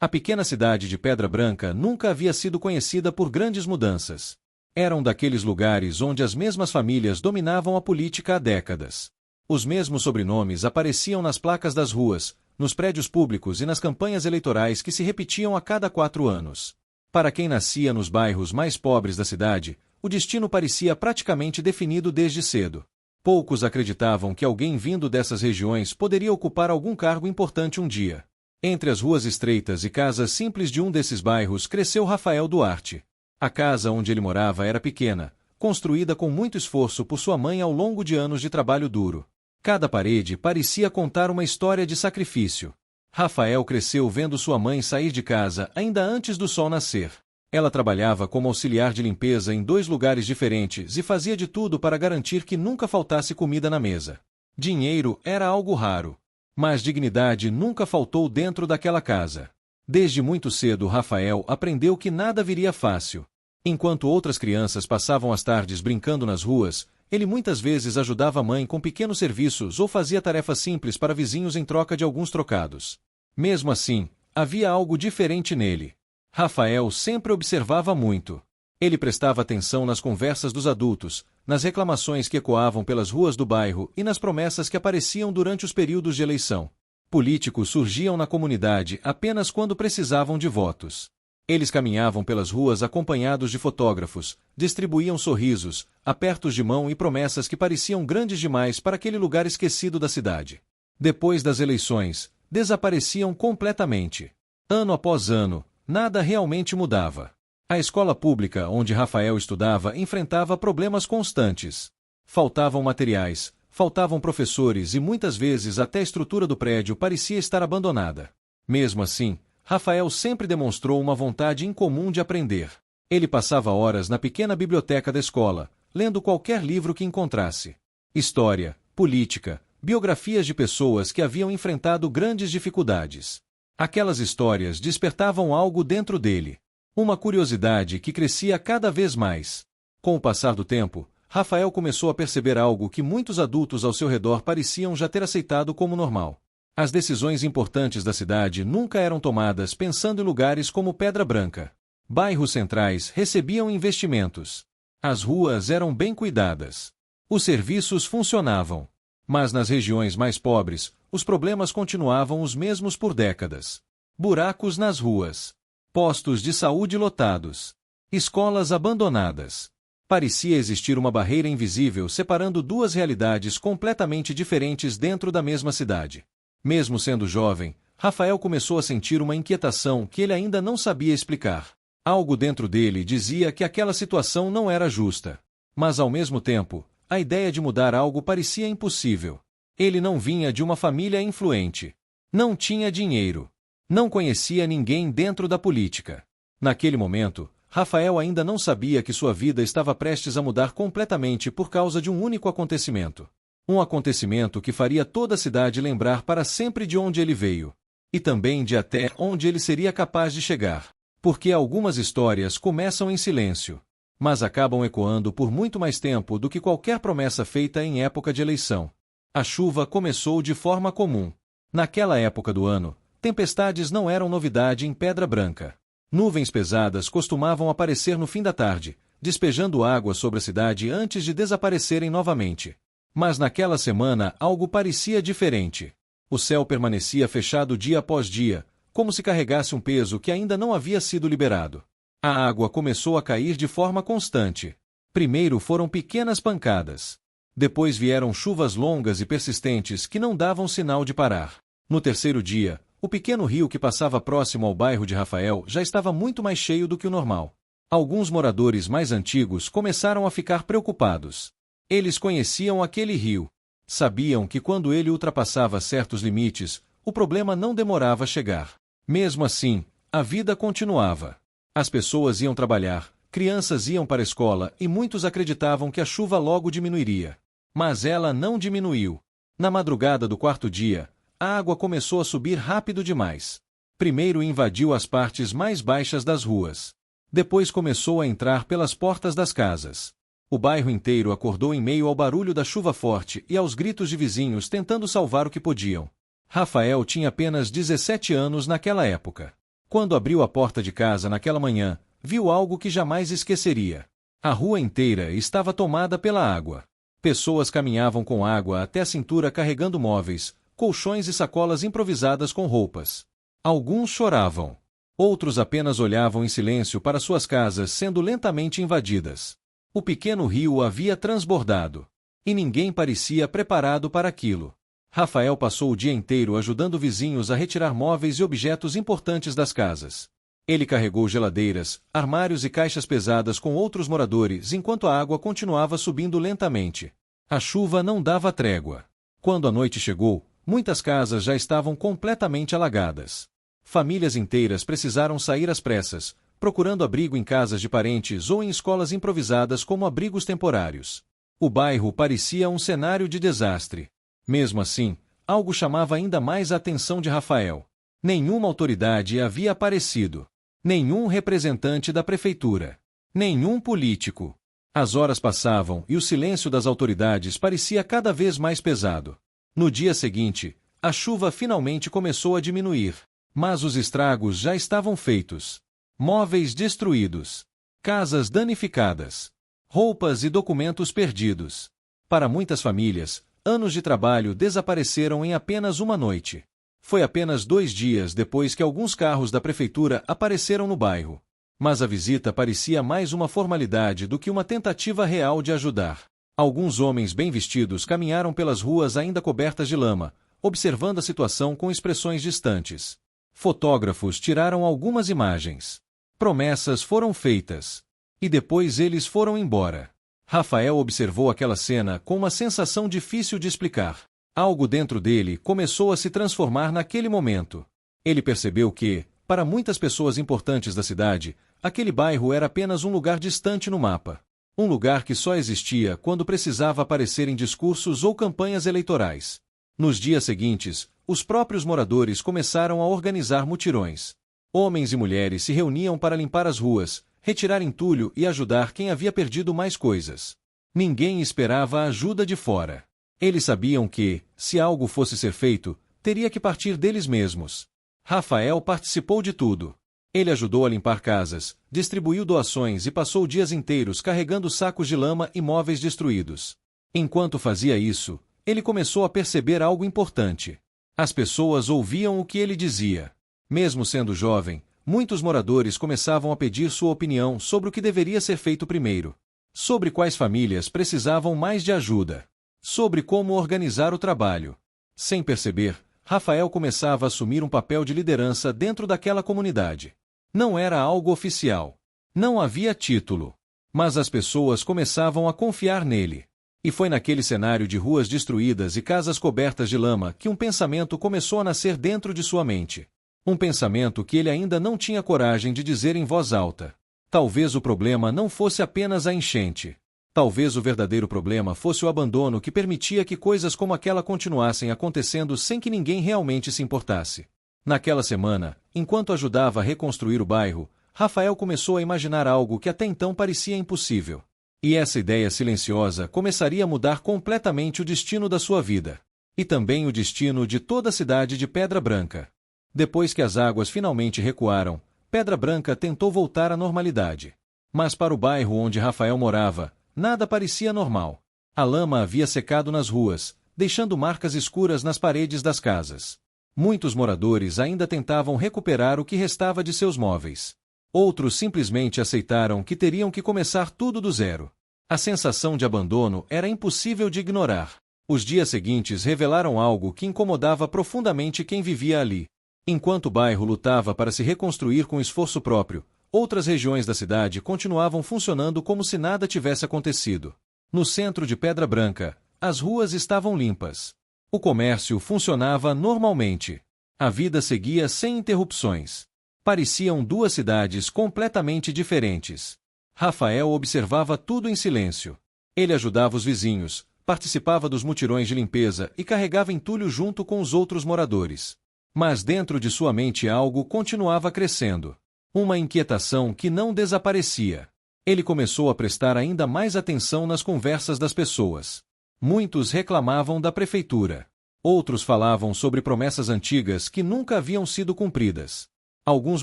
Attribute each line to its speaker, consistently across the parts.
Speaker 1: A pequena cidade de Pedra Branca nunca havia sido conhecida por grandes mudanças. Era um daqueles lugares onde as mesmas famílias dominavam a política há décadas. Os mesmos sobrenomes apareciam nas placas das ruas, nos prédios públicos e nas campanhas eleitorais que se repetiam a cada 4 anos. Para quem nascia nos bairros mais pobres da cidade, o destino parecia praticamente definido desde cedo. Poucos acreditavam que alguém vindo dessas regiões poderia ocupar algum cargo importante um dia. Entre as ruas estreitas e casas simples de um desses bairros cresceu Rafael Duarte. A casa onde ele morava era pequena, construída com muito esforço por sua mãe ao longo de anos de trabalho duro. Cada parede parecia contar uma história de sacrifício. Rafael cresceu vendo sua mãe sair de casa ainda antes do sol nascer. Ela trabalhava como auxiliar de limpeza em 2 lugares diferentes e fazia de tudo para garantir que nunca faltasse comida na mesa. Dinheiro era algo raro, mas dignidade nunca faltou dentro daquela casa. Desde muito cedo Rafael aprendeu que nada viria fácil. Enquanto outras crianças passavam as tardes brincando nas ruas, ele muitas vezes ajudava a mãe com pequenos serviços ou fazia tarefas simples para vizinhos em troca de alguns trocados. Mesmo assim, havia algo diferente nele. Rafael sempre observava muito. Ele prestava atenção nas conversas dos adultos, nas reclamações que ecoavam pelas ruas do bairro e nas promessas que apareciam durante os períodos de eleição. Políticos surgiam na comunidade apenas quando precisavam de votos. Eles caminhavam pelas ruas acompanhados de fotógrafos, distribuíam sorrisos, apertos de mão e promessas que pareciam grandes demais para aquele lugar esquecido da cidade. Depois das eleições, desapareciam completamente. Ano após ano, nada realmente mudava. A escola pública onde Rafael estudava enfrentava problemas constantes. Faltavam materiais, faltavam professores e muitas vezes até a estrutura do prédio parecia estar abandonada. Mesmo assim, Rafael sempre demonstrou uma vontade incomum de aprender. Ele passava horas na pequena biblioteca da escola, lendo qualquer livro que encontrasse. História, política, biografias de pessoas que haviam enfrentado grandes dificuldades. Aquelas histórias despertavam algo dentro dele. Uma curiosidade que crescia cada vez mais. Com o passar do tempo, Rafael começou a perceber algo que muitos adultos ao seu redor pareciam já ter aceitado como normal. As decisões importantes da cidade nunca eram tomadas pensando em lugares como Pedra Branca. Bairros centrais recebiam investimentos. As ruas eram bem cuidadas. Os serviços funcionavam. Mas nas regiões mais pobres, os problemas continuavam os mesmos por décadas. Buracos nas ruas. Postos de saúde lotados. Escolas abandonadas. Parecia existir uma barreira invisível separando 2 realidades completamente diferentes dentro da mesma cidade. Mesmo sendo jovem, Rafael começou a sentir uma inquietação que ele ainda não sabia explicar. Algo dentro dele dizia que aquela situação não era justa. Mas ao mesmo tempo, a ideia de mudar algo parecia impossível. Ele não vinha de uma família influente. Não tinha dinheiro. Não conhecia ninguém dentro da política. Naquele momento, Rafael ainda não sabia que sua vida estava prestes a mudar completamente por causa de um único acontecimento. Um acontecimento que faria toda a cidade lembrar para sempre de onde ele veio. E também de até onde ele seria capaz de chegar. Porque algumas histórias começam em silêncio, mas acabam ecoando por muito mais tempo do que qualquer promessa feita em época de eleição. A chuva começou de forma comum. Naquela época do ano, tempestades não eram novidade em Pedra Branca. Nuvens pesadas costumavam aparecer no fim da tarde, despejando água sobre a cidade antes de desaparecerem novamente. Mas naquela semana algo parecia diferente. O céu permanecia fechado dia após dia, como se carregasse um peso que ainda não havia sido liberado. A água começou a cair de forma constante. Primeiro foram pequenas pancadas. Depois vieram chuvas longas e persistentes que não davam sinal de parar. No terceiro dia, o pequeno rio que passava próximo ao bairro de Rafael já estava muito mais cheio do que o normal. Alguns moradores mais antigos começaram a ficar preocupados. Eles conheciam aquele rio. Sabiam que quando ele ultrapassava certos limites, o problema não demorava a chegar. Mesmo assim, a vida continuava. As pessoas iam trabalhar, crianças iam para a escola e muitos acreditavam que a chuva logo diminuiria. Mas ela não diminuiu. Na madrugada do 4º dia, a água começou a subir rápido demais. Primeiro invadiu as partes mais baixas das ruas. Depois começou a entrar pelas portas das casas. O bairro inteiro acordou em meio ao barulho da chuva forte e aos gritos de vizinhos tentando salvar o que podiam. Rafael tinha apenas 17 anos naquela época. Quando abriu a porta de casa naquela manhã, viu algo que jamais esqueceria. A rua inteira estava tomada pela água. Pessoas caminhavam com água até a cintura carregando móveis, colchões e sacolas improvisadas com roupas. Alguns choravam. Outros apenas olhavam em silêncio para suas casas sendo lentamente invadidas. O pequeno rio havia transbordado. E ninguém parecia preparado para aquilo. Rafael passou o dia inteiro ajudando vizinhos a retirar móveis e objetos importantes das casas. Ele carregou geladeiras, armários e caixas pesadas com outros moradores enquanto a água continuava subindo lentamente. A chuva não dava trégua. Quando a noite chegou, muitas casas já estavam completamente alagadas. Famílias inteiras precisaram sair às pressas, procurando abrigo em casas de parentes ou em escolas improvisadas como abrigos temporários. O bairro parecia um cenário de desastre. Mesmo assim, algo chamava ainda mais a atenção de Rafael. Nenhuma autoridade havia aparecido. Nenhum representante da prefeitura. Nenhum político. As horas passavam e o silêncio das autoridades parecia cada vez mais pesado. No dia seguinte, a chuva finalmente começou a diminuir. Mas os estragos já estavam feitos. Móveis destruídos. Casas danificadas. Roupas e documentos perdidos. Para muitas famílias, anos de trabalho desapareceram em apenas uma noite. Foi apenas 2 dias depois que alguns carros da prefeitura apareceram no bairro. Mas a visita parecia mais uma formalidade do que uma tentativa real de ajudar. Alguns homens bem vestidos caminharam pelas ruas ainda cobertas de lama, observando a situação com expressões distantes. Fotógrafos tiraram algumas imagens. Promessas foram feitas. E depois eles foram embora. Rafael observou aquela cena com uma sensação difícil de explicar. Algo dentro dele começou a se transformar naquele momento. Ele percebeu que, para muitas pessoas importantes da cidade, aquele bairro era apenas um lugar distante no mapa. Um lugar que só existia quando precisava aparecer em discursos ou campanhas eleitorais. Nos dias seguintes, os próprios moradores começaram a organizar mutirões. Homens e mulheres se reuniam para limpar as ruas, retirar entulho e ajudar quem havia perdido mais coisas. Ninguém esperava a ajuda de fora. Eles sabiam que, se algo fosse ser feito, teria que partir deles mesmos. Rafael participou de tudo. Ele ajudou a limpar casas, distribuiu doações e passou dias inteiros carregando sacos de lama e móveis destruídos. Enquanto fazia isso, ele começou a perceber algo importante. As pessoas ouviam o que ele dizia. Mesmo sendo jovem, muitos moradores começavam a pedir sua opinião sobre o que deveria ser feito primeiro. Sobre quais famílias precisavam mais de ajuda. Sobre como organizar o trabalho. Sem perceber, Rafael começava a assumir um papel de liderança dentro daquela comunidade. Não era algo oficial. Não havia título. Mas as pessoas começavam a confiar nele. E foi naquele cenário de ruas destruídas e casas cobertas de lama que um pensamento começou a nascer dentro de sua mente. Um pensamento que ele ainda não tinha coragem de dizer em voz alta. Talvez o problema não fosse apenas a enchente. Talvez o verdadeiro problema fosse o abandono que permitia que coisas como aquela continuassem acontecendo sem que ninguém realmente se importasse. Naquela semana, enquanto ajudava a reconstruir o bairro, Rafael começou a imaginar algo que até então parecia impossível. E essa ideia silenciosa começaria a mudar completamente o destino da sua vida. E também o destino de toda a cidade de Pedra Branca. Depois que as águas finalmente recuaram, Pedra Branca tentou voltar à normalidade. Mas para o bairro onde Rafael morava, nada parecia normal. A lama havia secado nas ruas, deixando marcas escuras nas paredes das casas. Muitos moradores ainda tentavam recuperar o que restava de seus móveis. Outros simplesmente aceitaram que teriam que começar tudo do zero. A sensação de abandono era impossível de ignorar. Os dias seguintes revelaram algo que incomodava profundamente quem vivia ali. Enquanto o bairro lutava para se reconstruir com esforço próprio, outras regiões da cidade continuavam funcionando como se nada tivesse acontecido. No centro de Pedra Branca, as ruas estavam limpas. O comércio funcionava normalmente. A vida seguia sem interrupções. Pareciam 2 cidades completamente diferentes. Rafael observava tudo em silêncio. Ele ajudava os vizinhos, participava dos mutirões de limpeza e carregava entulho junto com os outros moradores. Mas dentro de sua mente algo continuava crescendo. Uma inquietação que não desaparecia. Ele começou a prestar ainda mais atenção nas conversas das pessoas. Muitos reclamavam da prefeitura. Outros falavam sobre promessas antigas que nunca haviam sido cumpridas. Alguns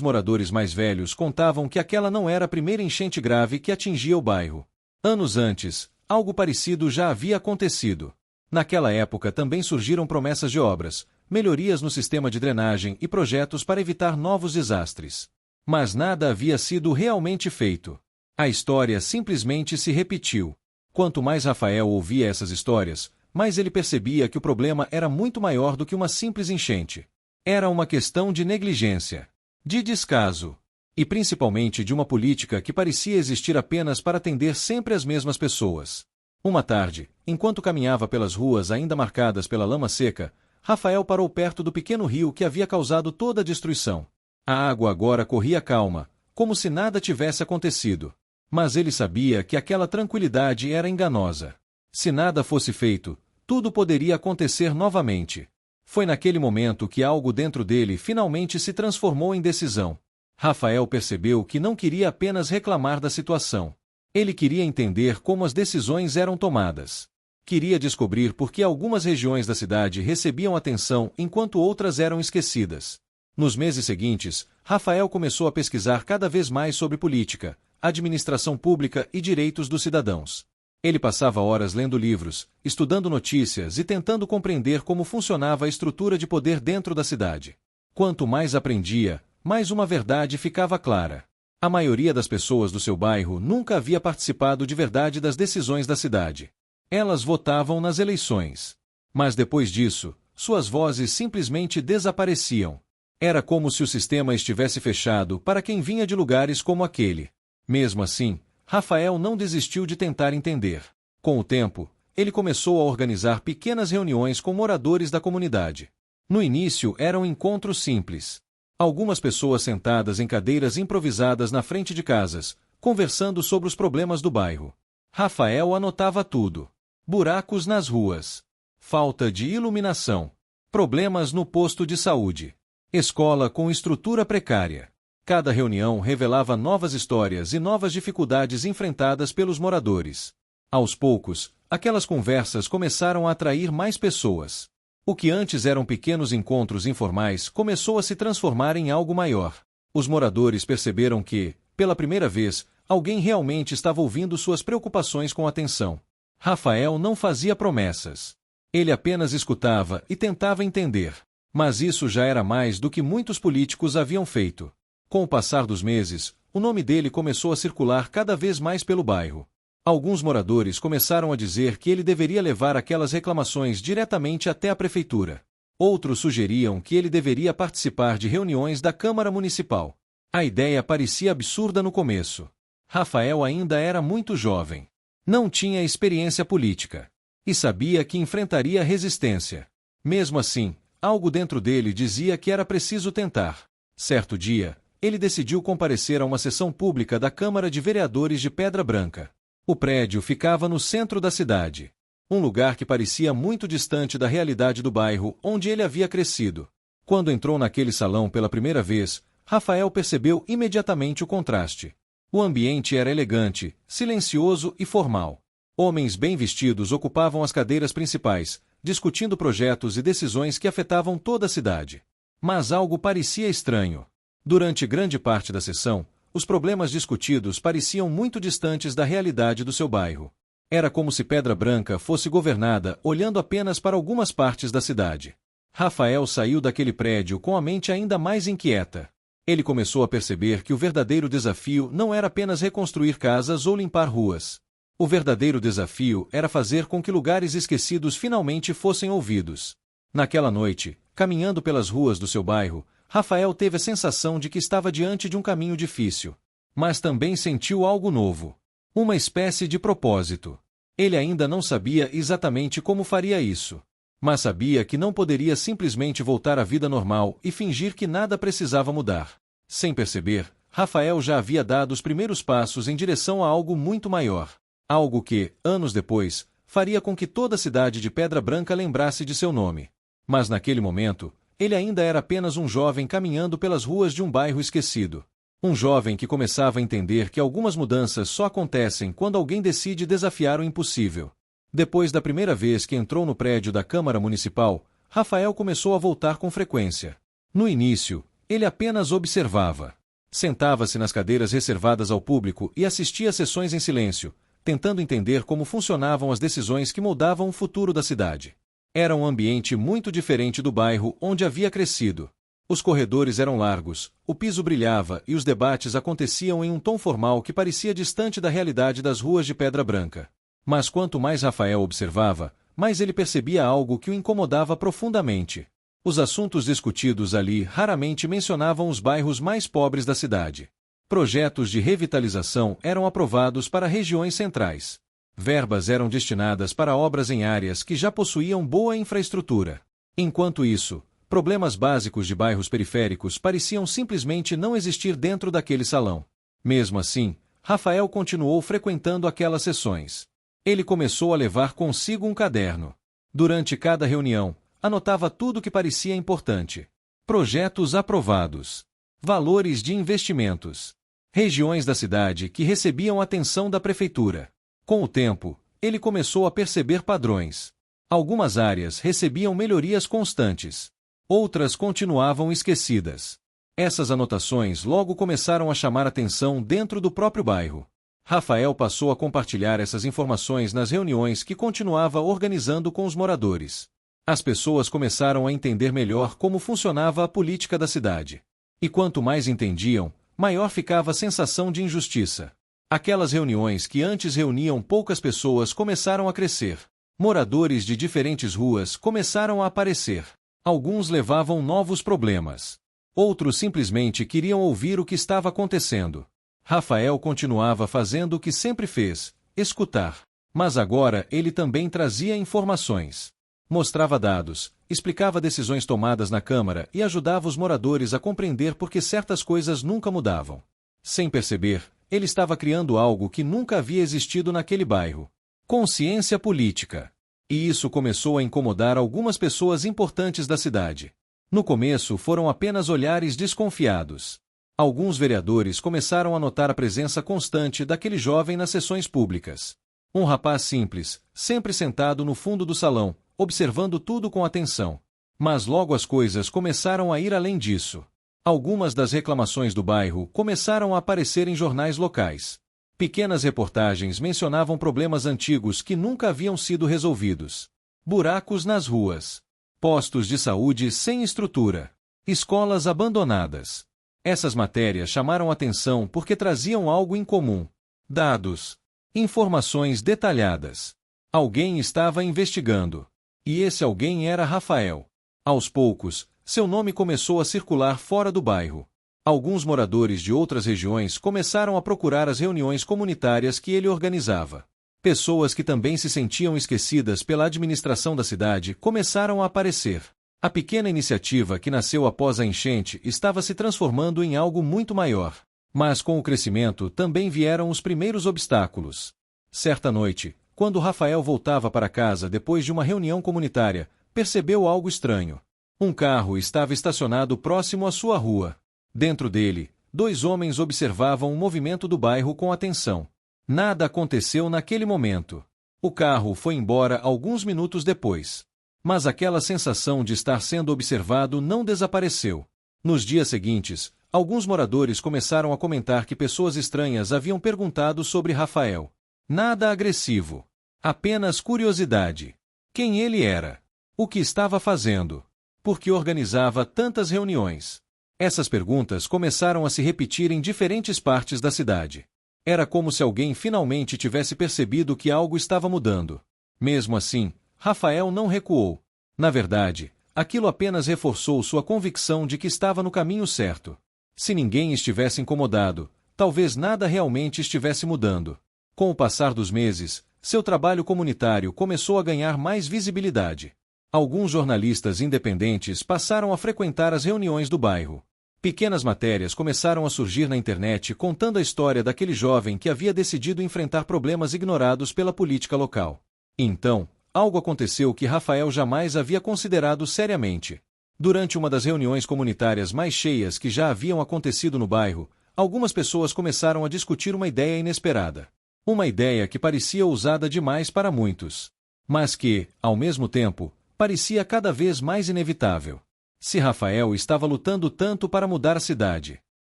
Speaker 1: moradores mais velhos contavam que aquela não era a primeira enchente grave que atingia o bairro. Anos antes, algo parecido já havia acontecido. Naquela época também surgiram promessas de obras, melhorias no sistema de drenagem e projetos para evitar novos desastres. Mas nada havia sido realmente feito. A história simplesmente se repetiu. Quanto mais Rafael ouvia essas histórias, mais ele percebia que o problema era muito maior do que uma simples enchente. Era uma questão de negligência, de descaso, e principalmente de uma política que parecia existir apenas para atender sempre as mesmas pessoas. Uma tarde, enquanto caminhava pelas ruas ainda marcadas pela lama seca, Rafael parou perto do pequeno rio que havia causado toda a destruição. A água agora corria calma, como se nada tivesse acontecido. Mas ele sabia que aquela tranquilidade era enganosa. Se nada fosse feito, tudo poderia acontecer novamente. Foi naquele momento que algo dentro dele finalmente se transformou em decisão. Rafael percebeu que não queria apenas reclamar da situação. Ele queria entender como as decisões eram tomadas. Queria descobrir por que algumas regiões da cidade recebiam atenção enquanto outras eram esquecidas. Nos meses seguintes, Rafael começou a pesquisar cada vez mais sobre política, administração pública e direitos dos cidadãos. Ele passava horas lendo livros, estudando notícias e tentando compreender como funcionava a estrutura de poder dentro da cidade. Quanto mais aprendia, mais uma verdade ficava clara. A maioria das pessoas do seu bairro nunca havia participado de verdade das decisões da cidade. Elas votavam nas eleições. Mas depois disso, suas vozes simplesmente desapareciam. Era como se o sistema estivesse fechado para quem vinha de lugares como aquele. Mesmo assim, Rafael não desistiu de tentar entender. Com o tempo, ele começou a organizar pequenas reuniões com moradores da comunidade. No início eram encontros simples. Algumas pessoas sentadas em cadeiras improvisadas na frente de casas, conversando sobre os problemas do bairro. Rafael anotava tudo. Buracos nas ruas. Falta de iluminação. Problemas no posto de saúde. Escola com estrutura precária. Cada reunião revelava novas histórias e novas dificuldades enfrentadas pelos moradores. Aos poucos, aquelas conversas começaram a atrair mais pessoas. O que antes eram pequenos encontros informais começou a se transformar em algo maior. Os moradores perceberam que, pela primeira vez, alguém realmente estava ouvindo suas preocupações com atenção. Rafael não fazia promessas. Ele apenas escutava e tentava entender. Mas isso já era mais do que muitos políticos haviam feito. Com o passar dos meses, o nome dele começou a circular cada vez mais pelo bairro. Alguns moradores começaram a dizer que ele deveria levar aquelas reclamações diretamente até a prefeitura. Outros sugeriam que ele deveria participar de reuniões da Câmara Municipal. A ideia parecia absurda no começo. Rafael ainda era muito jovem. Não tinha experiência política. E sabia que enfrentaria resistência. Mesmo assim, algo dentro dele dizia que era preciso tentar. Certo dia, ele decidiu comparecer a uma sessão pública da Câmara de Vereadores de Pedra Branca. O prédio ficava no centro da cidade. Um lugar que parecia muito distante da realidade do bairro onde ele havia crescido. Quando entrou naquele salão pela primeira vez, Rafael percebeu imediatamente o contraste. O ambiente era elegante, silencioso e formal. Homens bem vestidos ocupavam as cadeiras principais, discutindo projetos e decisões que afetavam toda a cidade. Mas algo parecia estranho. Durante grande parte da sessão, os problemas discutidos pareciam muito distantes da realidade do seu bairro. Era como se Pedra Branca fosse governada olhando apenas para algumas partes da cidade. Rafael saiu daquele prédio com a mente ainda mais inquieta. Ele começou a perceber que o verdadeiro desafio não era apenas reconstruir casas ou limpar ruas. O verdadeiro desafio era fazer com que lugares esquecidos finalmente fossem ouvidos. Naquela noite, caminhando pelas ruas do seu bairro, Rafael teve a sensação de que estava diante de um caminho difícil. Mas também sentiu algo novo. Uma espécie de propósito. Ele ainda não sabia exatamente como faria isso. Mas sabia que não poderia simplesmente voltar à vida normal e fingir que nada precisava mudar. Sem perceber, Rafael já havia dado os primeiros passos em direção a algo muito maior. Algo que, anos depois, faria com que toda a cidade de Pedra Branca lembrasse de seu nome. Mas naquele momento, ele ainda era apenas um jovem caminhando pelas ruas de um bairro esquecido. Um jovem que começava a entender que algumas mudanças só acontecem quando alguém decide desafiar o impossível. Depois da primeira vez que entrou no prédio da Câmara Municipal, Rafael começou a voltar com frequência. No início, ele apenas observava. Sentava-se nas cadeiras reservadas ao público e assistia às sessões em silêncio, tentando entender como funcionavam as decisões que moldavam o futuro da cidade. Era um ambiente muito diferente do bairro onde havia crescido. Os corredores eram largos, o piso brilhava e os debates aconteciam em um tom formal que parecia distante da realidade das ruas de Pedra Branca. Mas quanto mais Rafael observava, mais ele percebia algo que o incomodava profundamente. Os assuntos discutidos ali raramente mencionavam os bairros mais pobres da cidade. Projetos de revitalização eram aprovados para regiões centrais. Verbas eram destinadas para obras em áreas que já possuíam boa infraestrutura. Enquanto isso, problemas básicos de bairros periféricos pareciam simplesmente não existir dentro daquele salão. Mesmo assim, Rafael continuou frequentando aquelas sessões. Ele começou a levar consigo um caderno. Durante cada reunião, anotava tudo que parecia importante. Projetos aprovados. Valores de investimentos. Regiões da cidade que recebiam atenção da prefeitura. Com o tempo, ele começou a perceber padrões. Algumas áreas recebiam melhorias constantes. Outras continuavam esquecidas. Essas anotações logo começaram a chamar atenção dentro do próprio bairro. Rafael passou a compartilhar essas informações nas reuniões que continuava organizando com os moradores. As pessoas começaram a entender melhor como funcionava a política da cidade. E quanto mais entendiam, maior ficava a sensação de injustiça. Aquelas reuniões que antes reuniam poucas pessoas começaram a crescer. Moradores de diferentes ruas começaram a aparecer. Alguns levavam novos problemas. Outros simplesmente queriam ouvir o que estava acontecendo. Rafael continuava fazendo o que sempre fez, escutar. Mas agora ele também trazia informações. Mostrava dados, explicava decisões tomadas na Câmara e ajudava os moradores a compreender por que certas coisas nunca mudavam. Sem perceber, ele estava criando algo que nunca havia existido naquele bairro. Consciência política. E isso começou a incomodar algumas pessoas importantes da cidade. No começo foram apenas olhares desconfiados. Alguns vereadores começaram a notar a presença constante daquele jovem nas sessões públicas. Um rapaz simples, sempre sentado no fundo do salão, observando tudo com atenção. Mas logo as coisas começaram a ir além disso. Algumas das reclamações do bairro começaram a aparecer em jornais locais. Pequenas reportagens mencionavam problemas antigos que nunca haviam sido resolvidos. Buracos nas ruas. Postos de saúde sem estrutura. Escolas abandonadas. Essas matérias chamaram atenção porque traziam algo em comum. Dados. Informações detalhadas. Alguém estava investigando. E esse alguém era Rafael. Aos poucos, seu nome começou a circular fora do bairro. Alguns moradores de outras regiões começaram a procurar as reuniões comunitárias que ele organizava. Pessoas que também se sentiam esquecidas pela administração da cidade começaram a aparecer. A pequena iniciativa que nasceu após a enchente estava se transformando em algo muito maior. Mas com o crescimento também vieram os primeiros obstáculos. Certa noite, quando Rafael voltava para casa depois de uma reunião comunitária, percebeu algo estranho. Um carro estava estacionado próximo à sua rua. Dentro dele, 2 homens observavam o movimento do bairro com atenção. Nada aconteceu naquele momento. O carro foi embora alguns minutos depois. Mas aquela sensação de estar sendo observado não desapareceu. Nos dias seguintes, alguns moradores começaram a comentar que pessoas estranhas haviam perguntado sobre Rafael. Nada agressivo. Apenas curiosidade. Quem ele era? O que estava fazendo? Por que organizava tantas reuniões? Essas perguntas começaram a se repetir em diferentes partes da cidade. Era como se alguém finalmente tivesse percebido que algo estava mudando. Mesmo assim, Rafael não recuou. Na verdade, aquilo apenas reforçou sua convicção de que estava no caminho certo. Se ninguém estivesse incomodado, talvez nada realmente estivesse mudando. Com o passar dos meses, seu trabalho comunitário começou a ganhar mais visibilidade. Alguns jornalistas independentes passaram a frequentar as reuniões do bairro. Pequenas matérias começaram a surgir na internet contando a história daquele jovem que havia decidido enfrentar problemas ignorados pela política local. Então, algo aconteceu que Rafael jamais havia considerado seriamente. Durante uma das reuniões comunitárias mais cheias que já haviam acontecido no bairro, algumas pessoas começaram a discutir uma ideia inesperada. Uma ideia que parecia ousada demais para muitos. Mas que, ao mesmo tempo, parecia cada vez mais inevitável. Se Rafael estava lutando tanto para mudar a cidade,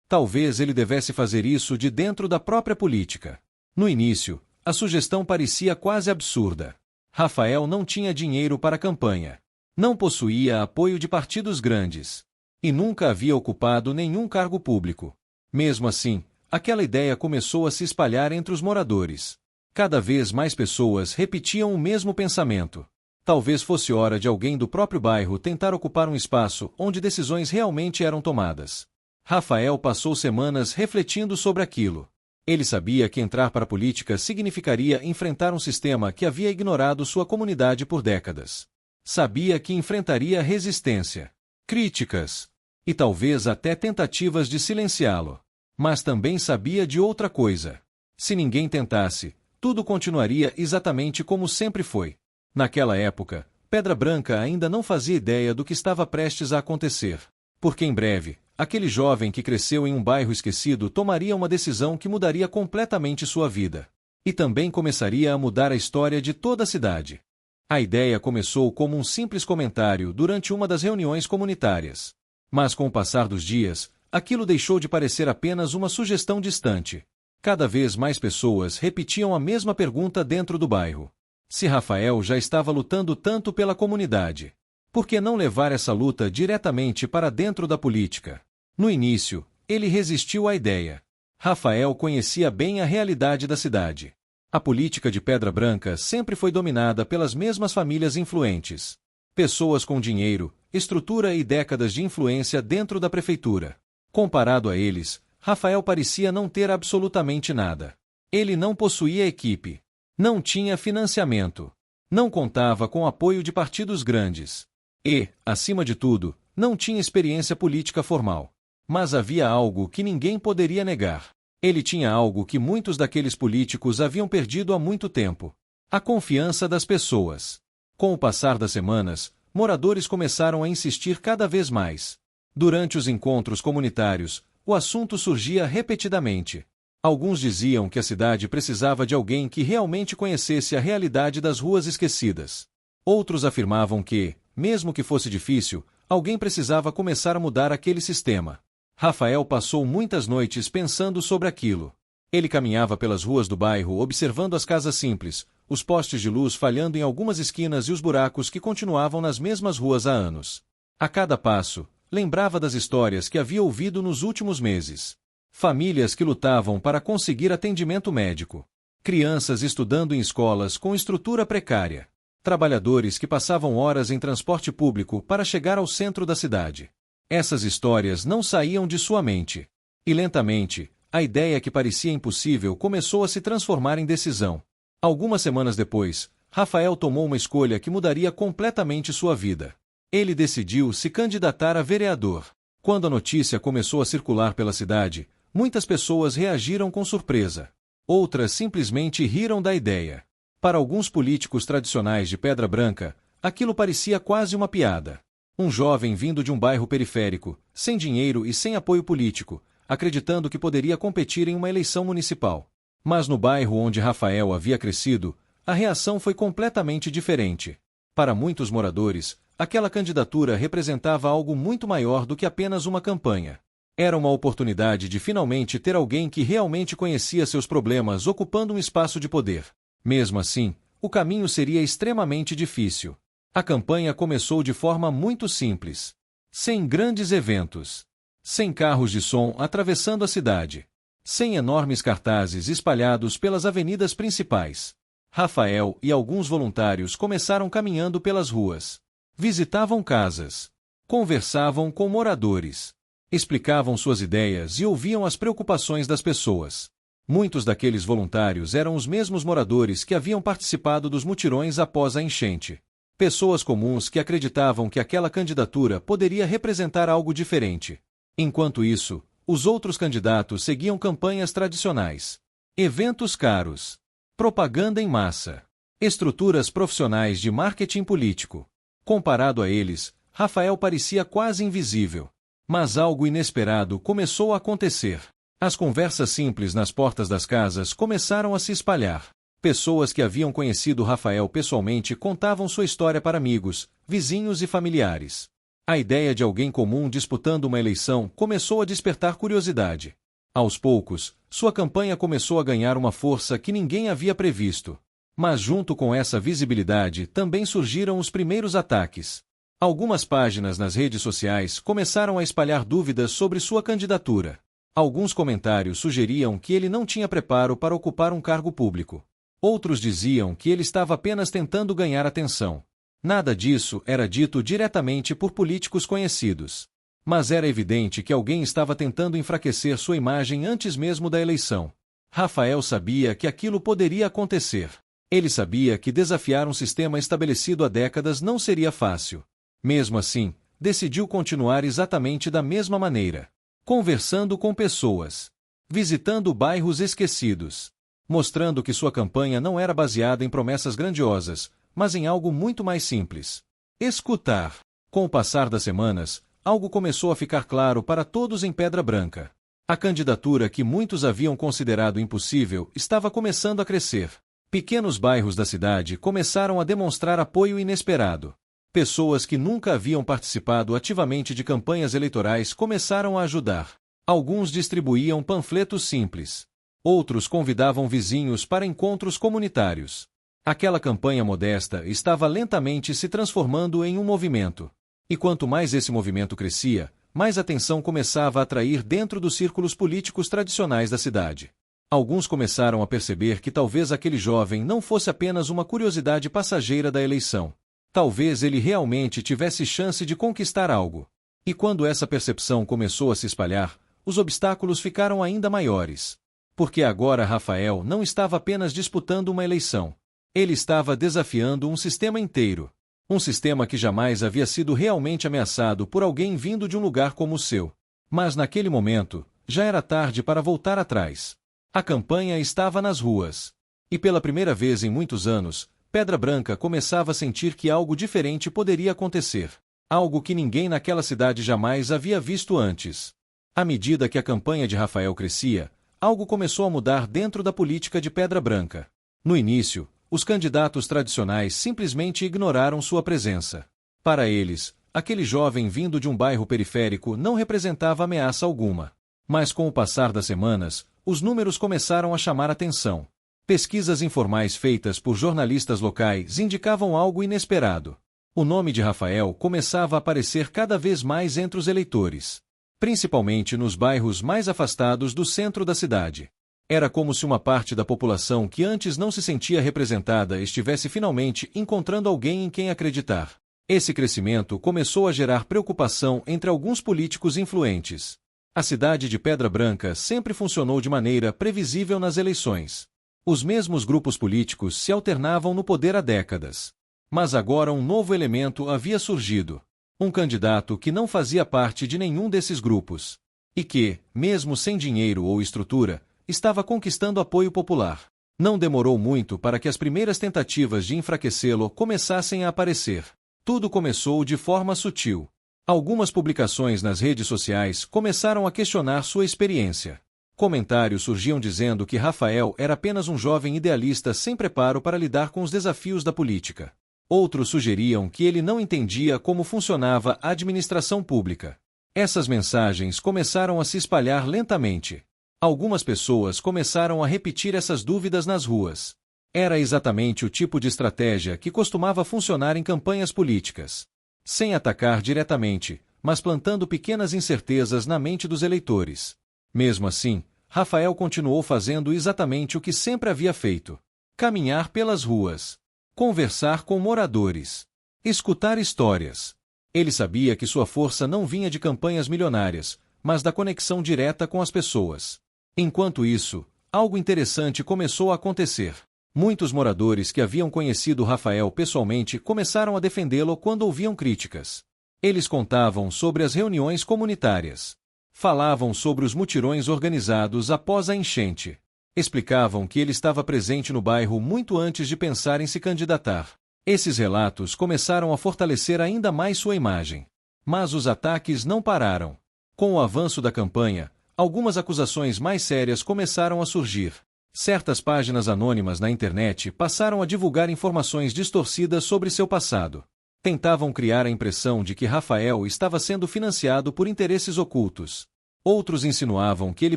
Speaker 1: talvez ele devesse fazer isso de dentro da própria política. No início, a sugestão parecia quase absurda. Rafael não tinha dinheiro para a campanha. Não possuía apoio de partidos grandes. E nunca havia ocupado nenhum cargo público. Mesmo assim, aquela ideia começou a se espalhar entre os moradores. Cada vez mais pessoas repetiam o mesmo pensamento. Talvez fosse hora de alguém do próprio bairro tentar ocupar um espaço onde decisões realmente eram tomadas. Rafael passou semanas refletindo sobre aquilo. Ele sabia que entrar para a política significaria enfrentar um sistema que havia ignorado sua comunidade por décadas. Sabia que enfrentaria resistência, críticas e talvez até tentativas de silenciá-lo. Mas também sabia de outra coisa. Se ninguém tentasse, tudo continuaria exatamente como sempre foi. Naquela época, Pedra Branca ainda não fazia ideia do que estava prestes a acontecer. Porque em breve, aquele jovem que cresceu em um bairro esquecido tomaria uma decisão que mudaria completamente sua vida. E também começaria a mudar a história de toda a cidade. A ideia começou como um simples comentário durante uma das reuniões comunitárias. Mas com o passar dos dias, aquilo deixou de parecer apenas uma sugestão distante. Cada vez mais pessoas repetiam a mesma pergunta dentro do bairro. Se Rafael já estava lutando tanto pela comunidade, por que não levar essa luta diretamente para dentro da política? No início, ele resistiu à ideia. Rafael conhecia bem a realidade da cidade. A política de Pedra Branca sempre foi dominada pelas mesmas famílias influentes. Pessoas com dinheiro, estrutura e décadas de influência dentro da prefeitura. Comparado a eles, Rafael parecia não ter absolutamente nada. Ele não possuía equipe. Não tinha financiamento. Não contava com apoio de partidos grandes. E, acima de tudo, não tinha experiência política formal. Mas havia algo que ninguém poderia negar. Ele tinha algo que muitos daqueles políticos haviam perdido há muito tempo: a confiança das pessoas. Com o passar das semanas, moradores começaram a insistir cada vez mais. Durante os encontros comunitários, o assunto surgia repetidamente. Alguns diziam que a cidade precisava de alguém que realmente conhecesse a realidade das ruas esquecidas. Outros afirmavam que, mesmo que fosse difícil, alguém precisava começar a mudar aquele sistema. Rafael passou muitas noites pensando sobre aquilo. Ele caminhava pelas ruas do bairro observando as casas simples, os postes de luz falhando em algumas esquinas e os buracos que continuavam nas mesmas ruas há anos. A cada passo, lembrava das histórias que havia ouvido nos últimos meses. Famílias que lutavam para conseguir atendimento médico. Crianças estudando em escolas com estrutura precária. Trabalhadores que passavam horas em transporte público para chegar ao centro da cidade. Essas histórias não saíam de sua mente. E lentamente, a ideia que parecia impossível começou a se transformar em decisão. Algumas semanas depois, Rafael tomou uma escolha que mudaria completamente sua vida. Ele decidiu se candidatar a vereador. Quando a notícia começou a circular pela cidade, muitas pessoas reagiram com surpresa. Outras simplesmente riram da ideia. Para alguns políticos tradicionais de Pedra Branca, aquilo parecia quase uma piada. Um jovem vindo de um bairro periférico, sem dinheiro e sem apoio político, acreditando que poderia competir em uma eleição municipal. Mas no bairro onde Rafael havia crescido, a reação foi completamente diferente. Para muitos moradores, aquela candidatura representava algo muito maior do que apenas uma campanha. Era uma oportunidade de finalmente ter alguém que realmente conhecia seus problemas ocupando um espaço de poder. Mesmo assim, o caminho seria extremamente difícil. A campanha começou de forma muito simples. Sem grandes eventos. Sem carros de som atravessando a cidade. Sem enormes cartazes espalhados pelas avenidas principais. Rafael e alguns voluntários começaram caminhando pelas ruas. Visitavam casas. Conversavam com moradores. Explicavam suas ideias e ouviam as preocupações das pessoas. Muitos daqueles voluntários eram os mesmos moradores que haviam participado dos mutirões após a enchente. Pessoas comuns que acreditavam que aquela candidatura poderia representar algo diferente. Enquanto isso, os outros candidatos seguiam campanhas tradicionais. Eventos caros. Propaganda em massa. Estruturas profissionais de marketing político. Comparado a eles, Rafael parecia quase invisível. Mas algo inesperado começou a acontecer. As conversas simples nas portas das casas começaram a se espalhar. Pessoas que haviam conhecido Rafael pessoalmente contavam sua história para amigos, vizinhos e familiares. A ideia de alguém comum disputando uma eleição começou a despertar curiosidade. Aos poucos, sua campanha começou a ganhar uma força que ninguém havia previsto. Mas junto com essa visibilidade também surgiram os primeiros ataques. Algumas páginas nas redes sociais começaram a espalhar dúvidas sobre sua candidatura. Alguns comentários sugeriam que ele não tinha preparo para ocupar um cargo público. Outros diziam que ele estava apenas tentando ganhar atenção. Nada disso era dito diretamente por políticos conhecidos. Mas era evidente que alguém estava tentando enfraquecer sua imagem antes mesmo da eleição. Rafael sabia que aquilo poderia acontecer. Ele sabia que desafiar um sistema estabelecido há décadas não seria fácil. Mesmo assim, decidiu continuar exatamente da mesma maneira. Conversando com pessoas. Visitando bairros esquecidos. Mostrando que sua campanha não era baseada em promessas grandiosas, mas em algo muito mais simples. Escutar. Com o passar das semanas, algo começou a ficar claro para todos em Pedra Branca. A candidatura que muitos haviam considerado impossível estava começando a crescer. Pequenos bairros da cidade começaram a demonstrar apoio inesperado. Pessoas que nunca haviam participado ativamente de campanhas eleitorais começaram a ajudar. Alguns distribuíam panfletos simples. Outros convidavam vizinhos para encontros comunitários. Aquela campanha modesta estava lentamente se transformando em um movimento. E quanto mais esse movimento crescia, mais atenção começava a atrair dentro dos círculos políticos tradicionais da cidade. Alguns começaram a perceber que talvez aquele jovem não fosse apenas uma curiosidade passageira da eleição. Talvez ele realmente tivesse chance de conquistar algo. E quando essa percepção começou a se espalhar, os obstáculos ficaram ainda maiores. Porque agora Rafael não estava apenas disputando uma eleição. Ele estava desafiando um sistema inteiro. Um sistema que jamais havia sido realmente ameaçado por alguém vindo de um lugar como o seu. Mas naquele momento, já era tarde para voltar atrás. A campanha estava nas ruas. E pela primeira vez em muitos anos, Pedra Branca começava a sentir que algo diferente poderia acontecer. Algo que ninguém naquela cidade jamais havia visto antes. À medida que a campanha de Rafael crescia, algo começou a mudar dentro da política de Pedra Branca. No início, os candidatos tradicionais simplesmente ignoraram sua presença. Para eles, aquele jovem vindo de um bairro periférico não representava ameaça alguma. Mas com o passar das semanas, os números começaram a chamar atenção. Pesquisas informais feitas por jornalistas locais indicavam algo inesperado. O nome de Rafael começava a aparecer cada vez mais entre os eleitores. Principalmente nos bairros mais afastados do centro da cidade. Era como se uma parte da população que antes não se sentia representada estivesse finalmente encontrando alguém em quem acreditar. Esse crescimento começou a gerar preocupação entre alguns políticos influentes. A cidade de Pedra Branca sempre funcionou de maneira previsível nas eleições. Os mesmos grupos políticos se alternavam no poder há décadas. Mas agora um novo elemento havia surgido. Um candidato que não fazia parte de nenhum desses grupos. E que, mesmo sem dinheiro ou estrutura, estava conquistando apoio popular. Não demorou muito para que as primeiras tentativas de enfraquecê-lo começassem a aparecer. Tudo começou de forma sutil. Algumas publicações nas redes sociais começaram a questionar sua experiência. Comentários surgiam dizendo que Rafael era apenas um jovem idealista sem preparo para lidar com os desafios da política. Outros sugeriam que ele não entendia como funcionava a administração pública. Essas mensagens começaram a se espalhar lentamente. Algumas pessoas começaram a repetir essas dúvidas nas ruas. Era exatamente o tipo de estratégia que costumava funcionar em campanhas políticas. Sem atacar diretamente, mas plantando pequenas incertezas na mente dos eleitores. Mesmo assim, Rafael continuou fazendo exatamente o que sempre havia feito: caminhar pelas ruas, conversar com moradores, escutar histórias. Ele sabia que sua força não vinha de campanhas milionárias, mas da conexão direta com as pessoas. Enquanto isso, algo interessante começou a acontecer. Muitos moradores que haviam conhecido Rafael pessoalmente começaram a defendê-lo quando ouviam críticas. Eles contavam sobre as reuniões comunitárias. Falavam sobre os mutirões organizados após a enchente. Explicavam que ele estava presente no bairro muito antes de pensar em se candidatar. Esses relatos começaram a fortalecer ainda mais sua imagem. Mas os ataques não pararam. Com o avanço da campanha, algumas acusações mais sérias começaram a surgir. Certas páginas anônimas na internet passaram a divulgar informações distorcidas sobre seu passado. Tentavam criar a impressão de que Rafael estava sendo financiado por interesses ocultos. Outros insinuavam que ele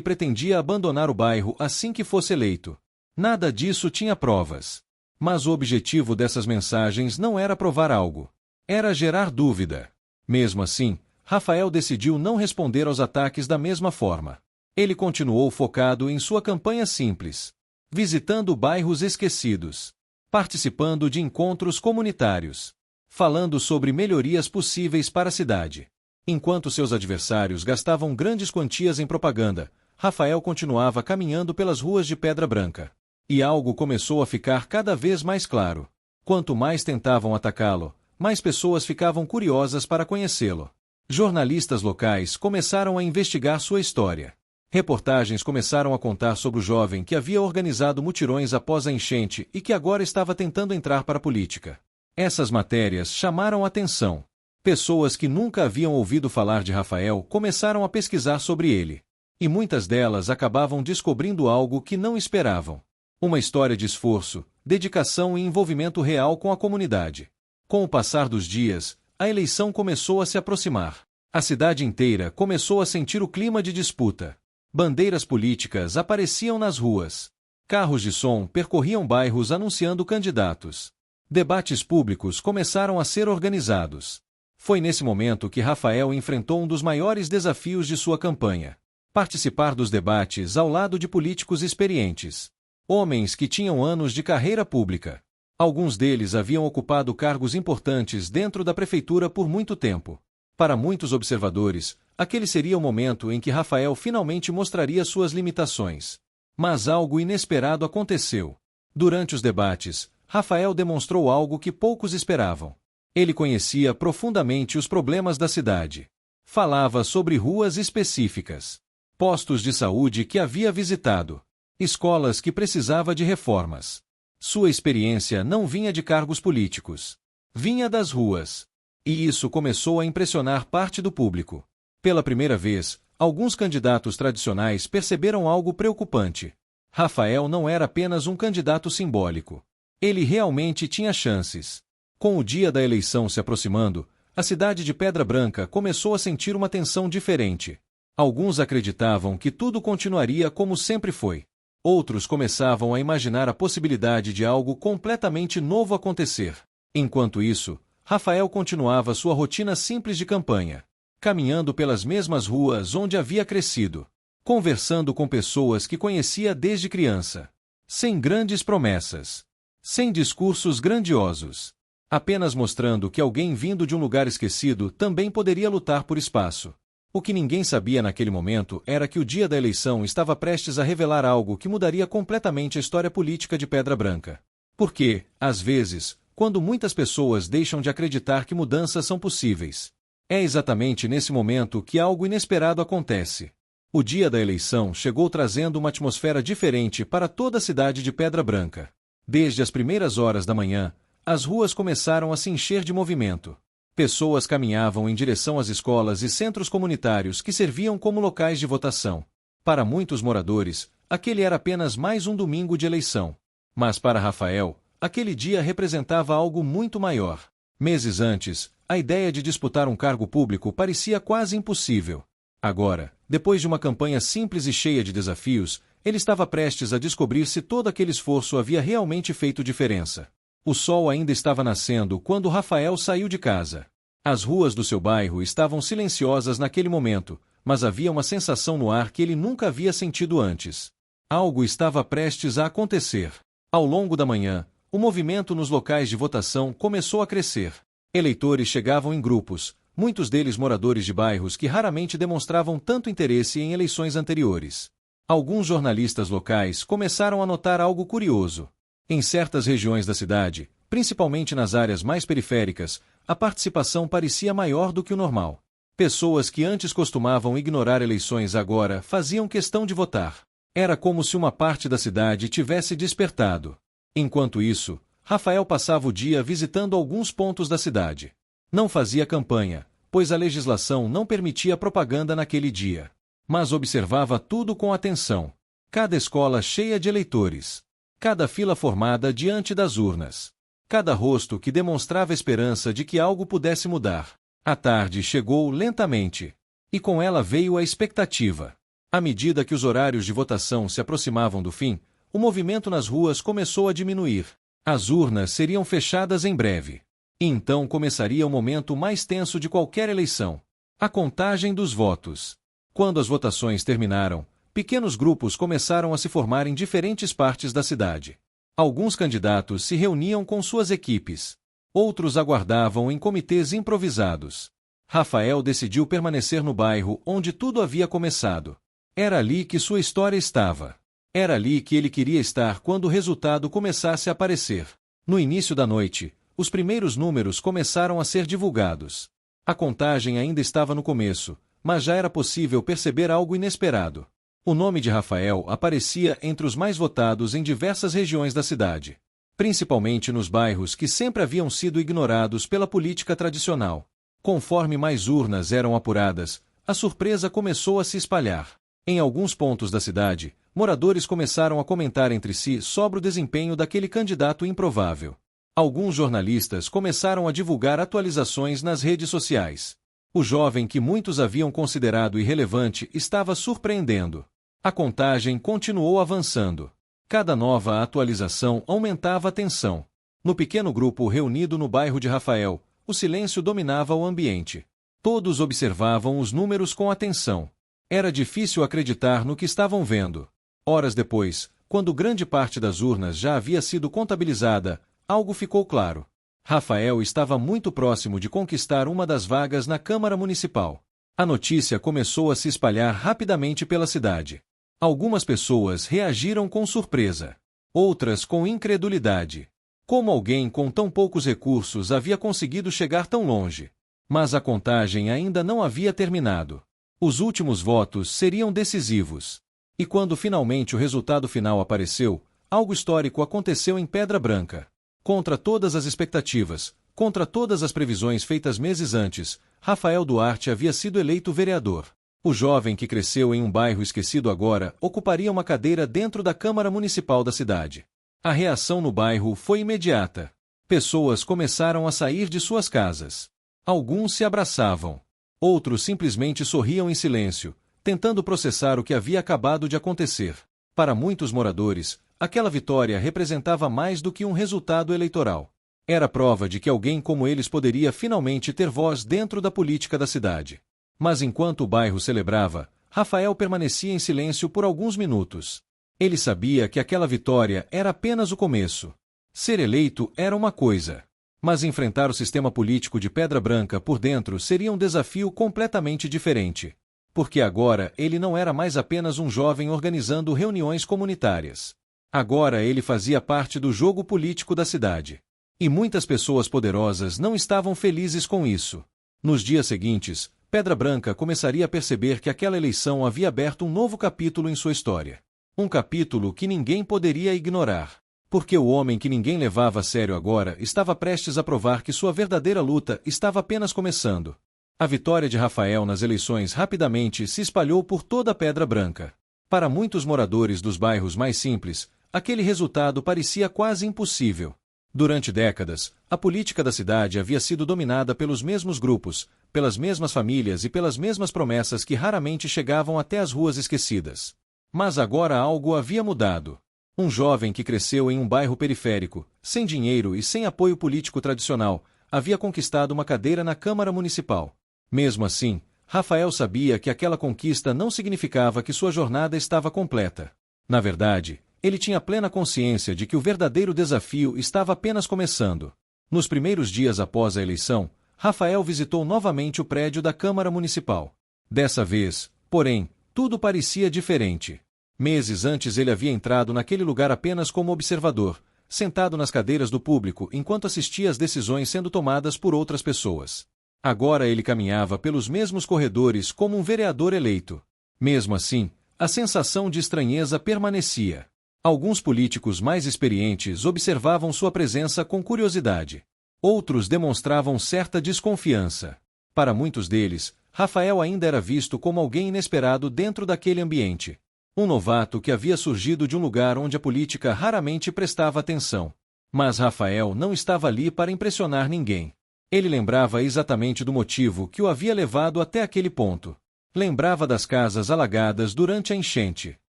Speaker 1: pretendia abandonar o bairro assim que fosse eleito. Nada disso tinha provas. Mas o objetivo dessas mensagens não era provar algo. Era gerar dúvida. Mesmo assim, Rafael decidiu não responder aos ataques da mesma forma. Ele continuou focado em sua campanha simples, visitando bairros esquecidos, participando de encontros comunitários, falando sobre melhorias possíveis para a cidade. Enquanto seus adversários gastavam grandes quantias em propaganda, Rafael continuava caminhando pelas ruas de Pedra Branca. E algo começou a ficar cada vez mais claro. Quanto mais tentavam atacá-lo, mais pessoas ficavam curiosas para conhecê-lo. Jornalistas locais começaram a investigar sua história. Reportagens começaram a contar sobre o jovem que havia organizado mutirões após a enchente e que agora estava tentando entrar para a política. Essas matérias chamaram a atenção. Pessoas que nunca haviam ouvido falar de Rafael começaram a pesquisar sobre ele. E muitas delas acabavam descobrindo algo que não esperavam. Uma história de esforço, dedicação e envolvimento real com a comunidade. Com o passar dos dias, a eleição começou a se aproximar. A cidade inteira começou a sentir o clima de disputa. Bandeiras políticas apareciam nas ruas. Carros de som percorriam bairros anunciando candidatos. Debates públicos começaram a ser organizados. Foi nesse momento que Rafael enfrentou um dos maiores desafios de sua campanha: participar dos debates ao lado de políticos experientes. Homens que tinham anos de carreira pública. Alguns deles haviam ocupado cargos importantes dentro da prefeitura por muito tempo. Para muitos observadores, aquele seria o momento em que Rafael finalmente mostraria suas limitações. Mas algo inesperado aconteceu. Durante os debates, Rafael demonstrou algo que poucos esperavam. Ele conhecia profundamente os problemas da cidade. Falava sobre ruas específicas, postos de saúde que havia visitado, escolas que precisava de reformas. Sua experiência não vinha de cargos políticos. Vinha das ruas. E isso começou a impressionar parte do público. Pela primeira vez, alguns candidatos tradicionais perceberam algo preocupante. Rafael não era apenas um candidato simbólico. Ele realmente tinha chances. Com o dia da eleição se aproximando, a cidade de Pedra Branca começou a sentir uma tensão diferente. Alguns acreditavam que tudo continuaria como sempre foi. Outros começavam a imaginar a possibilidade de algo completamente novo acontecer. Enquanto isso, Rafael continuava sua rotina simples de campanha, caminhando pelas mesmas ruas onde havia crescido, conversando com pessoas que conhecia desde criança, sem grandes promessas, sem discursos grandiosos, apenas mostrando que alguém vindo de um lugar esquecido também poderia lutar por espaço. O que ninguém sabia naquele momento era que o dia da eleição estava prestes a revelar algo que mudaria completamente a história política de Pedra Branca. Porque, às vezes, quando muitas pessoas deixam de acreditar que mudanças são possíveis, é exatamente nesse momento que algo inesperado acontece. O dia da eleição chegou trazendo uma atmosfera diferente para toda a cidade de Pedra Branca. Desde as primeiras horas da manhã, as ruas começaram a se encher de movimento. Pessoas caminhavam em direção às escolas e centros comunitários que serviam como locais de votação. Para muitos moradores, aquele era apenas mais um domingo de eleição. Mas para Rafael, aquele dia representava algo muito maior. Meses antes, a ideia de disputar um cargo público parecia quase impossível. Agora, depois de uma campanha simples e cheia de desafios, ele estava prestes a descobrir se todo aquele esforço havia realmente feito diferença. O sol ainda estava nascendo quando Rafael saiu de casa. As ruas do seu bairro estavam silenciosas naquele momento, mas havia uma sensação no ar que ele nunca havia sentido antes. Algo estava prestes a acontecer. Ao longo da manhã, o movimento nos locais de votação começou a crescer. Eleitores chegavam em grupos, muitos deles moradores de bairros que raramente demonstravam tanto interesse em eleições anteriores. Alguns jornalistas locais começaram a notar algo curioso. Em certas regiões da cidade, principalmente nas áreas mais periféricas, a participação parecia maior do que o normal. Pessoas que antes costumavam ignorar eleições agora faziam questão de votar. Era como se uma parte da cidade tivesse despertado. Enquanto isso, Rafael passava o dia visitando alguns pontos da cidade. Não fazia campanha, pois a legislação não permitia propaganda naquele dia. Mas observava tudo com atenção. Cada escola cheia de eleitores. Cada fila formada diante das urnas. cada rosto que demonstrava esperança de que algo pudesse mudar. A tarde chegou lentamente. E com ela veio a expectativa. À medida que os horários de votação se aproximavam do fim, o movimento nas ruas começou a diminuir. As urnas seriam fechadas em breve. E então começaria o momento mais tenso de qualquer eleição: a contagem dos votos. Quando as votações terminaram, pequenos grupos começaram a se formar em diferentes partes da cidade. Alguns candidatos se reuniam com suas equipes. Outros aguardavam em comitês improvisados. Rafael decidiu permanecer no bairro onde tudo havia começado. Era ali que sua história estava. Era ali que ele queria estar quando o resultado começasse a aparecer. No início da noite, os primeiros números começaram a ser divulgados. A contagem ainda estava no começo, mas já era possível perceber algo inesperado. O nome de Rafael aparecia entre os mais votados em diversas regiões da cidade, principalmente nos bairros que sempre haviam sido ignorados pela política tradicional. Conforme mais urnas eram apuradas, a surpresa começou a se espalhar. Em alguns pontos da cidade, moradores começaram a comentar entre si sobre o desempenho daquele candidato improvável. Alguns jornalistas começaram a divulgar atualizações nas redes sociais. O jovem que muitos haviam considerado irrelevante estava surpreendendo. A contagem continuou avançando. Cada nova atualização aumentava a tensão. No pequeno grupo reunido no bairro de Rafael, o silêncio dominava o ambiente. Todos observavam os números com atenção. Era difícil acreditar no que estavam vendo. Horas depois, quando grande parte das urnas já havia sido contabilizada, algo ficou claro. Rafael estava muito próximo de conquistar uma das vagas na Câmara Municipal. A notícia começou a se espalhar rapidamente pela cidade. Algumas pessoas reagiram com surpresa. Outras com incredulidade. Como alguém com tão poucos recursos havia conseguido chegar tão longe? Mas a contagem ainda não havia terminado. Os últimos votos seriam decisivos. E quando finalmente o resultado final apareceu, algo histórico aconteceu em Pedra Branca. Contra todas as expectativas, contra todas as previsões feitas meses antes, Rafael Duarte havia sido eleito vereador. O jovem que cresceu em um bairro esquecido agora ocuparia uma cadeira dentro da Câmara Municipal da cidade. A reação no bairro foi imediata. Pessoas começaram a sair de suas casas. Alguns se abraçavam. Outros simplesmente sorriam em silêncio, tentando processar o que havia acabado de acontecer. Para muitos moradores, aquela vitória representava mais do que um resultado eleitoral. Era prova de que alguém como eles poderia finalmente ter voz dentro da política da cidade. Mas enquanto o bairro celebrava, Rafael permanecia em silêncio por alguns minutos. Ele sabia que aquela vitória era apenas o começo. Ser eleito era uma coisa, mas enfrentar o sistema político de Pedra Branca por dentro seria um desafio completamente diferente. Porque agora ele não era mais apenas um jovem organizando reuniões comunitárias. Agora ele fazia parte do jogo político da cidade. E muitas pessoas poderosas não estavam felizes com isso. Nos dias seguintes, Pedra Branca começaria a perceber que aquela eleição havia aberto um novo capítulo em sua história. Um capítulo que ninguém poderia ignorar. Porque o homem que ninguém levava a sério agora estava prestes a provar que sua verdadeira luta estava apenas começando. A vitória de Rafael nas eleições rapidamente se espalhou por toda a Pedra Branca. Para muitos moradores dos bairros mais simples, aquele resultado parecia quase impossível. Durante décadas, a política da cidade havia sido dominada pelos mesmos grupos, pelas mesmas famílias e pelas mesmas promessas que raramente chegavam até as ruas esquecidas. Mas agora algo havia mudado. Um jovem que cresceu em um bairro periférico, sem dinheiro e sem apoio político tradicional, havia conquistado uma cadeira na Câmara Municipal. Mesmo assim, Rafael sabia que aquela conquista não significava que sua jornada estava completa. Na verdade, ele tinha plena consciência de que o verdadeiro desafio estava apenas começando. Nos primeiros dias após a eleição, Rafael visitou novamente o prédio da Câmara Municipal. Dessa vez, porém, tudo parecia diferente. Meses antes ele havia entrado naquele lugar apenas como observador, sentado nas cadeiras do público enquanto assistia às decisões sendo tomadas por outras pessoas. Agora ele caminhava pelos mesmos corredores como um vereador eleito. Mesmo assim, a sensação de estranheza permanecia. Alguns políticos mais experientes observavam sua presença com curiosidade. Outros demonstravam certa desconfiança. Para muitos deles, Rafael ainda era visto como alguém inesperado dentro daquele ambiente. Um novato que havia surgido de um lugar onde a política raramente prestava atenção. Mas Rafael não estava ali para impressionar ninguém. Ele lembrava exatamente do motivo que o havia levado até aquele ponto. Lembrava das casas alagadas durante a enchente,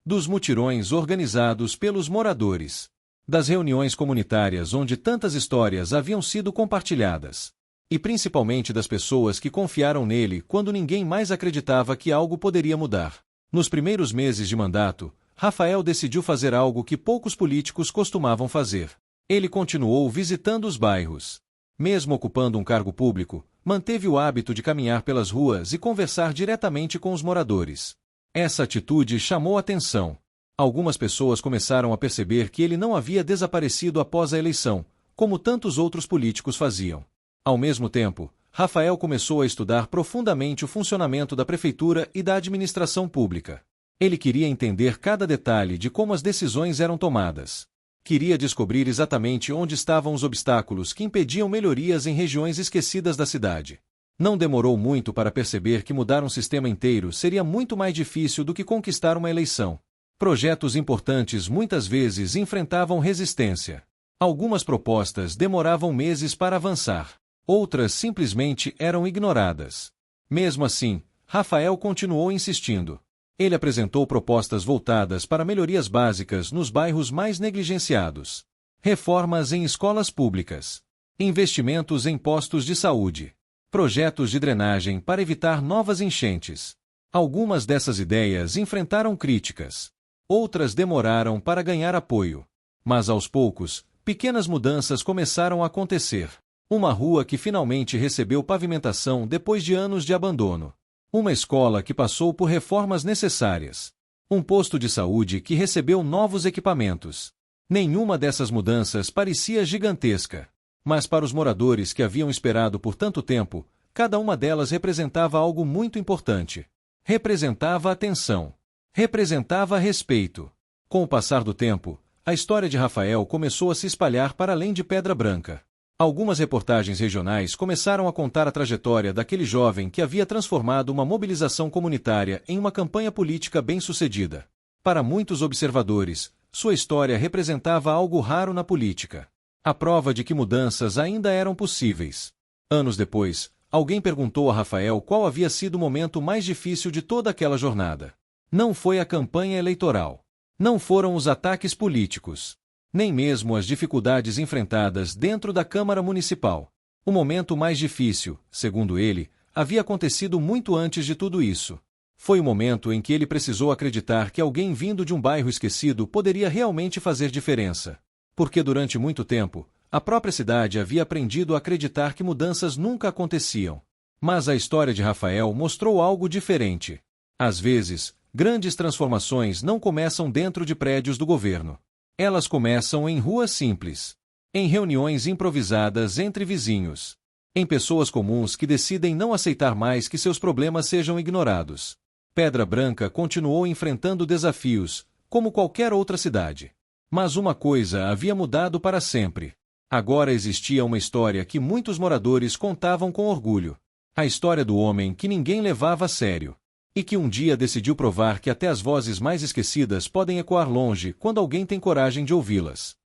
Speaker 1: dos mutirões organizados pelos moradores, das reuniões comunitárias onde tantas histórias haviam sido compartilhadas, e principalmente das pessoas que confiaram nele quando ninguém mais acreditava que algo poderia mudar. Nos primeiros meses de mandato, Rafael decidiu fazer algo que poucos políticos costumavam fazer. Ele continuou visitando os bairros. Mesmo ocupando um cargo público, manteve o hábito de caminhar pelas ruas e conversar diretamente com os moradores. Essa atitude chamou atenção. Algumas pessoas começaram a perceber que ele não havia desaparecido após a eleição, como tantos outros políticos faziam. Ao mesmo tempo, Rafael começou a estudar profundamente o funcionamento da prefeitura e da administração pública. Ele queria entender cada detalhe de como as decisões eram tomadas. Queria descobrir exatamente onde estavam os obstáculos que impediam melhorias em regiões esquecidas da cidade. Não demorou muito para perceber que mudar um sistema inteiro seria muito mais difícil do que conquistar uma eleição. Projetos importantes muitas vezes enfrentavam resistência. Algumas propostas demoravam meses para avançar. Outras simplesmente eram ignoradas. Mesmo assim, Rafael continuou insistindo. Ele apresentou propostas voltadas para melhorias básicas nos bairros mais negligenciados, reformas em escolas públicas, investimentos em postos de saúde, projetos de drenagem para evitar novas enchentes. Algumas dessas ideias enfrentaram críticas. Outras demoraram para ganhar apoio. Mas aos poucos, pequenas mudanças começaram a acontecer. Uma rua que finalmente recebeu pavimentação depois de anos de abandono. Uma escola que passou por reformas necessárias. Um posto de saúde que recebeu novos equipamentos. Nenhuma dessas mudanças parecia gigantesca. Mas para os moradores que haviam esperado por tanto tempo, cada uma delas representava algo muito importante. Representava atenção. Representava respeito. Com o passar do tempo, a história de Rafael começou a se espalhar para além de Pedra Branca. Algumas reportagens regionais começaram a contar a trajetória daquele jovem que havia transformado uma mobilização comunitária em uma campanha política bem-sucedida. Para muitos observadores, sua história representava algo raro na política. A prova de que mudanças ainda eram possíveis. Anos depois, alguém perguntou a Rafael qual havia sido o momento mais difícil de toda aquela jornada. Não foi a campanha eleitoral. Não foram os ataques políticos. Nem mesmo as dificuldades enfrentadas dentro da Câmara Municipal. O momento mais difícil, segundo ele, havia acontecido muito antes de tudo isso. Foi o momento em que ele precisou acreditar que alguém vindo de um bairro esquecido poderia realmente fazer diferença. Porque durante muito tempo, a própria cidade havia aprendido a acreditar que mudanças nunca aconteciam. Mas a história de Rafael mostrou algo diferente. Às vezes, grandes transformações não começam dentro de prédios do governo. Elas começam em ruas simples, em reuniões improvisadas entre vizinhos, em pessoas comuns que decidem não aceitar mais que seus problemas sejam ignorados. Pedra Branca continuou enfrentando desafios, como qualquer outra cidade. Mas uma coisa havia mudado para sempre. Agora existia uma história que muitos moradores contavam com orgulho. A história do homem que ninguém levava a sério. E que um dia decidiu provar que até as vozes mais esquecidas podem ecoar longe quando alguém tem coragem de ouvi-las.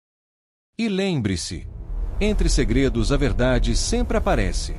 Speaker 1: E lembre-se, entre segredos a verdade sempre aparece.